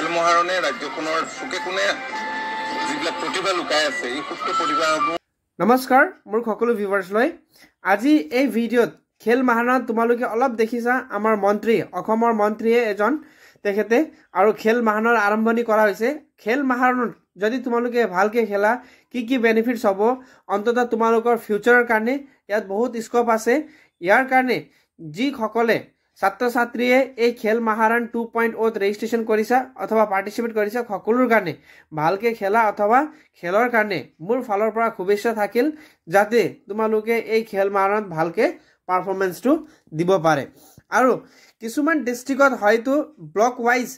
খেল মহাৰণে ৰাজ্যখনৰ চুকে কোণে যিবিলাক প্ৰতিভা লুকাই আছে এই সুপ্ত প্ৰতিভাসমূহ। নমস্কাৰ মোৰ সকলো ভিউৱাৰ্ছলৈ আজি এই ভিডিঅ'ত খেল মহাৰণত তোমালোকে অলপ দেখিছা আমাৰ মন্ত্ৰী অসমৰ মন্ত্ৰীয়ে এজন তেখেতে আৰু খেল মহাৰণৰ আৰম্ভণি কৰা হৈছে। খেল মহাৰণত যদি তোমালোকে ভালকে খেলা কি বেনিফিটছ হ'ব অন্ততঃ তোমালোকৰ ফিউচাৰৰ কাৰণে ইয়াত বহুত স্কোপ আছে। ইয়াৰ কাৰণে যিসকলে ছাত্ৰ ছাত্ৰীয়ে এই খেল মহাৰণ 2.0 ৰেজিষ্ট্ৰেশ্যন কৰিছা অথবা পাৰ্টিচিপেট কৰিছা সকলোৰ কাৰণে ভালকে খেলা অথবা খেলৰ কাৰণে মোৰ ফালৰ পৰা শুভেচ্ছা থাকিল যাতে তোমালোকে এই খেল মহাৰণত ভালকে পাৰফৰমেন্সটো দিব পাৰে। আৰু কিছুমান ডিস্ট্ৰিক্টত হয়তো ব্লক ওয়াইজ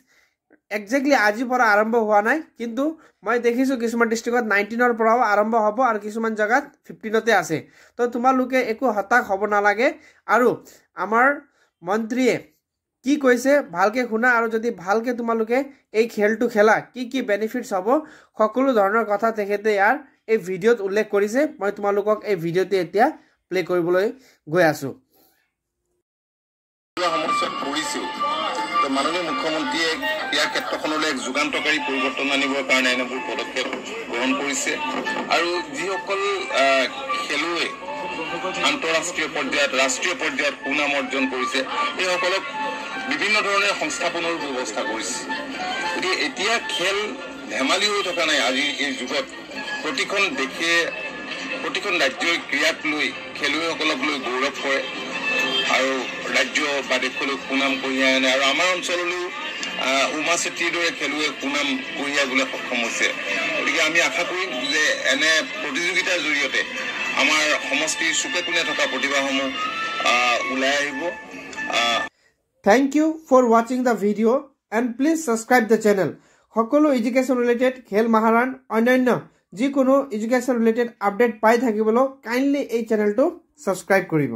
এক্সাক্টলি আজিৰ পৰা আৰম্ভ হোৱা নাই, কিন্তু মই দেখিছো কিছুমান ডিস্ট্ৰিক্টত 19ৰ পৰাও আৰম্ভ হ'ব আৰু কিছুমান জায়গাত 15তে আছে। তো তোমালোকে একো হতাশ হ'ব নালাগে আৰু আমাৰ মন্ত্ৰীয়ে কি কৈছে ভালকে শুনা আৰু যদি ভালকে তোমালোকে এই খেলটো খেলা কি বেনিফিটছ হ'ব সকলো ধৰণৰ কথা তেখেতে ইয়াৰ এই ভিডিঅ'ত উল্লেখ কৰিছে। মই তোমালোকক এই ভিডিঅ'তে এতিয়া প্লে কৰিবলৈ গৈ আছো। মাননীয় মুখ্যমন্ত্ৰীয়ে ইয়াৰ ক্ষেত্ৰখনলৈ এক যুগান্তকাৰী পৰিৱৰ্তন আনিবৰ কাৰণে এনেবোৰ পদক্ষেপ গ্ৰহণ কৰিছে আৰু যিসকল খেলুৱৈ আন্তঃৰাষ্ট্ৰীয় পৰ্যায়ত ৰাষ্ট্ৰীয় পৰ্যায়ত সুনাম অৰ্জন কৰিছে এইসকলক বিভিন্ন ধৰণে সংস্থাপনৰ ব্যৱস্থা কৰিছে। গতিকে এতিয়া খেল ধেমালি হৈ থকা নাই। আজিৰ এই যুগত প্ৰতিখন দেশে প্ৰতিখন ৰাজ্যই ক্ৰীড়াক লৈ খেলুৱৈসকলক লৈ গৌৰৱ কৰে আৰু ৰাজ্য বা দেশলৈ সুনাম কঢ়িয়াই আনে আৰু আমাৰ অঞ্চললৈও উমা চেত্ৰীৰ দৰে খেলুৱৈ সুনাম কঢ়িয়াবলৈ সক্ষম হৈছে। গতিকে আমি আশা কৰিম যে এনে প্ৰতিযোগিতাৰ জৰিয়তে আমাৰ সমষ্টিৰ চুকে কোণে থকা প্ৰতিভাসমূহ ওলাই আহিব। Thank you for watching the video and please subscribe the channel. সকলো এডুকেশ্যন ৰিলেটেড খেল মহাৰণ অন্যান্য যিকোনো এডুকেশ্যন ৰিলেটেড আপডেট পাই থাকিবলৈ কাইণ্ডলি এই চেনেলটো সাবস্ক্ৰাইব কৰিব।